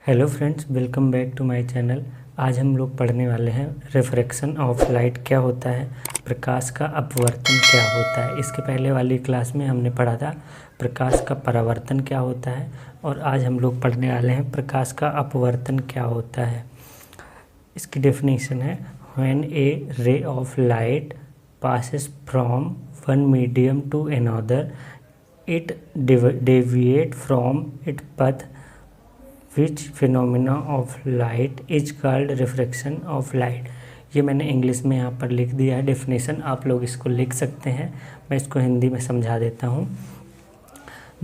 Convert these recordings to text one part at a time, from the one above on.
Hello friends, welcome back to my channel. आज हम लोग पढ़ने वाले हैं रिफ्रैक्शन ऑफ लाइट क्या होता है, प्रकाश का अपवर्तन क्या होता है। इसके पहले वाली क्लास में हमने पढ़ा था प्रकाश का परावर्तन क्या होता है, और आज हम लोग पढ़ने वाले हैं प्रकाश का अपवर्तन क्या होता है। इसकी डेफिनेशन है when A ray of light passes from one medium to another, it deviate from its path, which phenomena of light is called refraction of light। ये मैंने इंग्लिश में यहाँ पर लिख दिया है डेफिनेशन, आप लोग इसको लिख सकते हैं। मैं इसको हिंदी में समझा देता हूँ।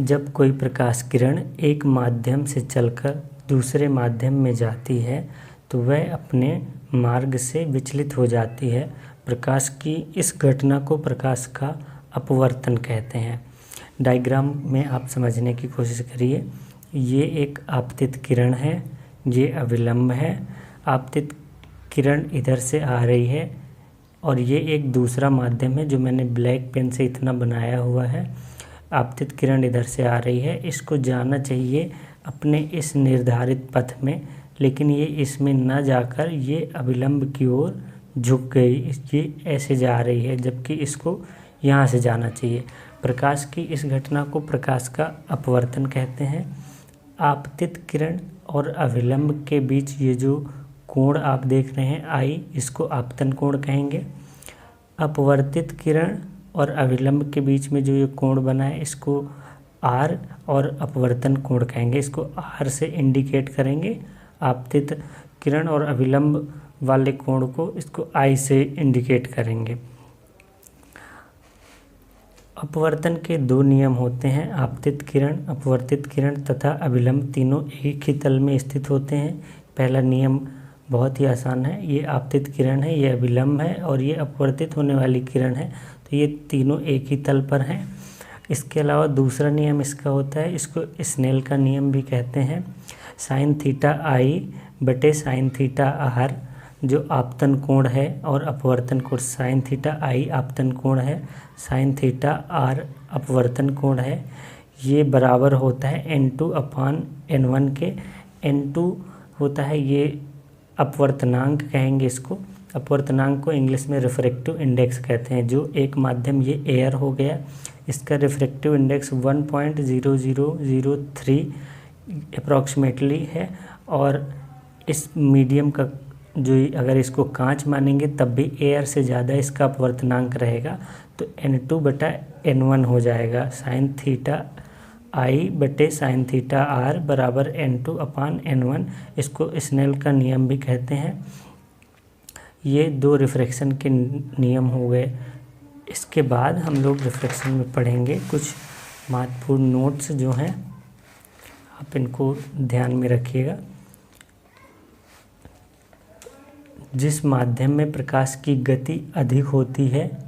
जब कोई प्रकाश किरण एक माध्यम से चलकर दूसरे माध्यम में जाती है तो वह अपने मार्ग से विचलित हो जाती है। प्रकाश की इस घटना को प्रकाश का अपवर्तन कहते हैं। डायग्राम में आप समझने की कोशिश करिए। ये एक आपतित किरण है, ये अविलंब है। आपतित किरण इधर से आ रही है और ये एक दूसरा माध्यम है जो मैंने ब्लैक पेन से इतना बनाया हुआ है। आपतित किरण इधर से आ रही है, इसको जाना चाहिए अपने इस निर्धारित पथ में, लेकिन ये इसमें न जाकर ये अविलंब की ओर झुक गई। ये ऐसे जा रही है जबकि इसको यहाँ से जाना चाहिए। प्रकाश की इस घटना को प्रकाश का अपवर्तन कहते हैं। आपतित किरण और अविलंब के बीच ये जो कोण आप देख रहे हैं आई, इसको आपतन कोण कहेंगे। अपवर्तित किरण और अविलंब के बीच में जो ये कोण बना है इसको आर और अपवर्तन कोण कहेंगे। इसको आर से इंडिकेट करेंगे। आपतित किरण और अविलंब वाले कोण को इसको आई से इंडिकेट करेंगे। अपवर्तन के दो नियम होते हैं। आपतित किरण, अपवर्तित किरण तथा अविलंब तीनों एक ही तल में स्थित होते हैं। पहला नियम बहुत ही आसान है। ये आपतित किरण है, ये अविलंब है और ये अपवर्तित होने वाली किरण है, तो ये तीनों एक ही तल पर हैं। इसके अलावा दूसरा नियम इसका होता है, इसको स्नेल का नियम भी कहते हैं। साइन थीटा आई बटे साइन थीटा आर जो आपतन कोण है और अपवर्तन कोण, साइन थीटा आई आपतन कोण है, साइन थीटा आर अपवर्तन कोण है। ये बराबर होता है n2 अपान n1 के। n2 होता है ये अपवर्तनांक कहेंगे इसको। अपवर्तनांक को इंग्लिश में रिफ्रैक्टिव इंडेक्स कहते हैं। जो एक माध्यम ये एयर हो गया, इसका रिफ्रैक्टिव इंडेक्स 1.0003 अप्रॉक्सीमेटली है, और इस मीडियम का जो अगर इसको कांच मानेंगे तब भी एयर से ज़्यादा इसका अपवर्तनांक रहेगा, तो n2 बटा n1 हो जाएगा। साइन थीटा आई बटे साइन थीटा आर बराबर n2 अपान n1। इसको स्नेल का नियम भी कहते हैं। ये दो रिफ्रैक्शन के नियम हो गए। इसके बाद हम लोग रिफ्रैक्शन में पढ़ेंगे कुछ महत्वपूर्ण नोट्स जो हैं, आप इनको ध्यान में रखिएगा। जिस माध्यम में प्रकाश की गति अधिक होती है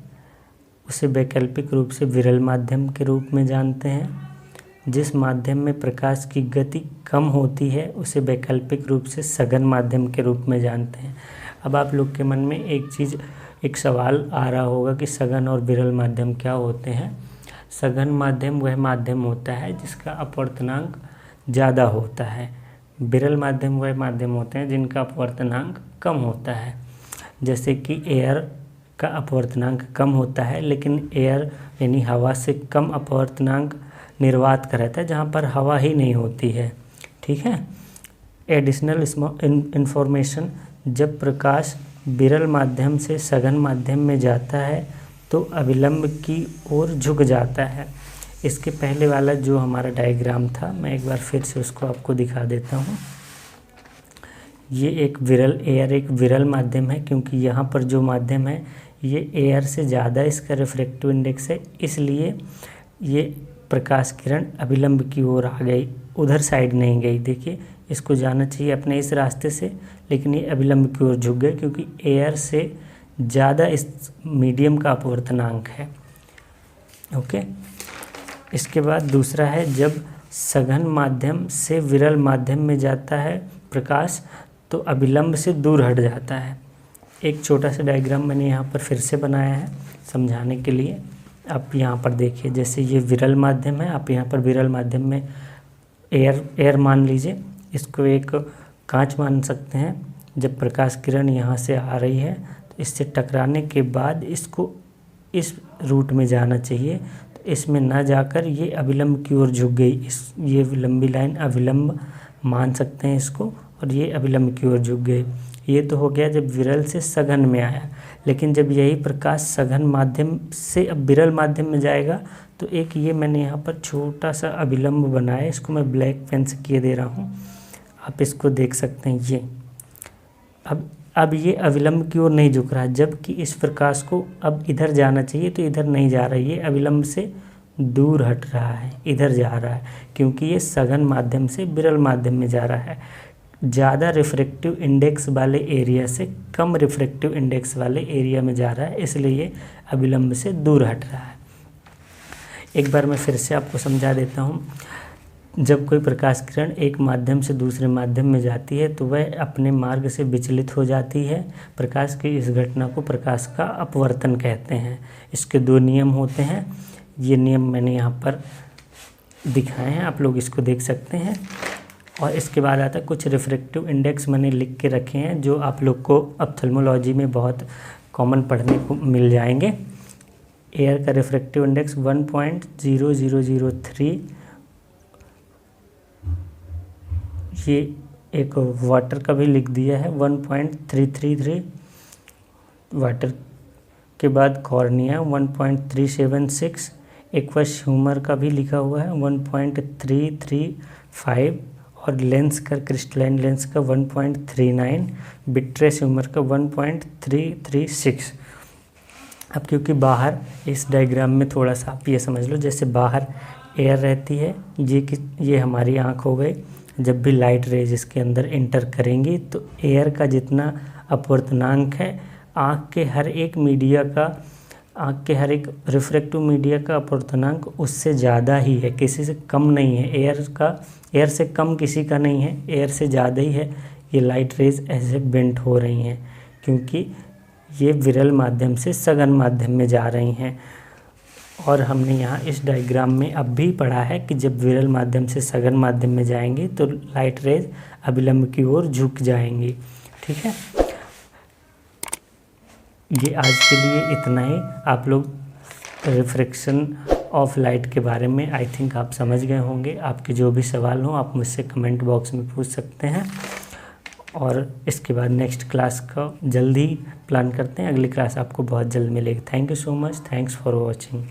उसे वैकल्पिक रूप से विरल माध्यम के रूप में जानते हैं। जिस माध्यम में प्रकाश की गति कम होती है उसे वैकल्पिक रूप से सघन माध्यम के रूप में जानते हैं। अब आप लोग के मन में एक सवाल आ रहा होगा कि सघन और विरल माध्यम क्या होते हैं। सघन माध्यम वह माध्यम होता है जिसका अपवर्तनांक ज़्यादा होता है। विरल माध्यम वह माध्यम होते हैं जिनका अपवर्तनांक कम होता है। जैसे कि एयर का अपवर्तनांक कम होता है, लेकिन एयर यानी हवा से कम अपवर्तनांक निर्वात का रहता है, जहाँ पर हवा ही नहीं होती है। ठीक है। एडिशनल इंफॉर्मेशन, जब प्रकाश विरल माध्यम से सघन माध्यम में जाता है तो अविलंब की ओर झुक जाता है। इसके पहले वाला जो हमारा डायग्राम था, मैं एक बार फिर से उसको आपको दिखा देता हूँ। ये एक एयर एक विरल माध्यम है, क्योंकि यहाँ पर जो माध्यम है ये एयर से ज़्यादा इसका रिफ्रैक्टिव इंडेक्स है, इसलिए ये प्रकाश किरण अविलंब की ओर आ गई, उधर साइड नहीं गई। देखिए, इसको जाना चाहिए अपने इस रास्ते से, लेकिन ये अविलंब की ओर झुक गए क्योंकि एयर से ज़्यादा इस मीडियम का अपवर्तनांक है। ओके। इसके बाद दूसरा है, जब सघन माध्यम से विरल माध्यम में जाता है प्रकाश तो अविलंब से दूर हट जाता है। एक छोटा सा डायग्राम मैंने यहाँ पर फिर से बनाया है समझाने के लिए। आप यहाँ पर देखिए, जैसे ये विरल माध्यम है, आप यहाँ पर विरल माध्यम में एयर मान लीजिए, इसको एक कांच मान सकते हैं। जब प्रकाश किरण यहाँ से आ रही है तो इससे टकराने के बाद इसको इस रूट में जाना चाहिए, तो इसमें ना जाकर ये अभिलंब की ओर झुक गई। ये लंबी लाइन अभिलंब मान सकते हैं इसको, और ये अभिलंब की ओर झुक गई। ये तो हो गया जब विरल से सघन में आया। लेकिन जब यही प्रकाश सघन माध्यम से अब विरल माध्यम में जाएगा तो एक ये मैंने यहाँ पर छोटा सा अभिलंब बनाया, इसको मैं ब्लैक पेन से किए दे रहा हूँ, आप इसको देख सकते हैं। ये अब ये अभिलंब की ओर नहीं झुक रहा, जबकि इस प्रकाश को अब इधर जाना चाहिए तो इधर नहीं जा रहा है, ये अभिलंब से दूर हट रहा है, इधर जा रहा है, क्योंकि ये सघन माध्यम से विरल माध्यम में जा रहा है। ज़्यादा रिफ्रैक्टिव इंडेक्स वाले एरिया से कम रिफ्रैक्टिव इंडेक्स वाले एरिया में जा रहा है, इसलिए ये अभिलंब से दूर हट रहा है। एक बार मैं फिर से आपको समझा देता हूँ। जब कोई प्रकाश किरण एक माध्यम से दूसरे माध्यम में जाती है तो वह अपने मार्ग से विचलित हो जाती है। प्रकाश की इस घटना को प्रकाश का अपवर्तन कहते हैं। इसके 2 नियम होते हैं। ये नियम मैंने यहाँ पर दिखाए हैं, आप लोग इसको देख सकते हैं। और इसके बाद आता है कुछ रिफ्रैक्टिव इंडेक्स मैंने लिख के रखे हैं, जो आप लोग को ऑप्थेल्मोलॉजी में बहुत कॉमन पढ़ने को मिल जाएंगे। एयर का रिफ्रैक्टिव इंडेक्स 1.0003, ये एक वाटर का भी लिख दिया है 1.333, वाटर के बाद कॉर्निया 1.376, एक्वस ह्यूमर का भी लिखा हुआ है 1.335, और लेंस का क्रिस्टलाइन लेंस का 1.39, विट्रेस ह्यूमर का 1.336। अब क्योंकि बाहर इस डायग्राम में थोड़ा सा आप ये समझ लो, जैसे बाहर एयर रहती है, ये हमारी आँख हो गई। जब भी लाइट रेज इसके अंदर इंटर करेंगी तो एयर का जितना अपवर्तनांक है आँख के हर एक रिफ्रैक्टिव मीडिया का अपवर्तनांक उससे ज़्यादा ही है, किसी से कम नहीं है। एयर से कम किसी का नहीं है, एयर से ज़्यादा ही है। ये लाइट रेज ऐसे बेंट हो रही हैं क्योंकि ये विरल माध्यम से सघन माध्यम में जा रही हैं। और हमने यहाँ इस डायग्राम में अब भी पढ़ा है कि जब विरल माध्यम से सघन माध्यम में जाएंगे तो लाइट रेज अभिलंब की ओर झुक जाएंगी। ठीक है, ये आज के लिए इतना ही। आप लोग रिफ्रैक्शन ऑफ लाइट के बारे में आई थिंक आप समझ गए होंगे। आपके जो भी सवाल हो आप मुझसे कमेंट बॉक्स में पूछ सकते हैं। और इसके बाद नेक्स्ट क्लास का जल्दी प्लान करते हैं। अगली क्लास आपको बहुत जल्द मिलेगी। Thank you so much, thanks for watching.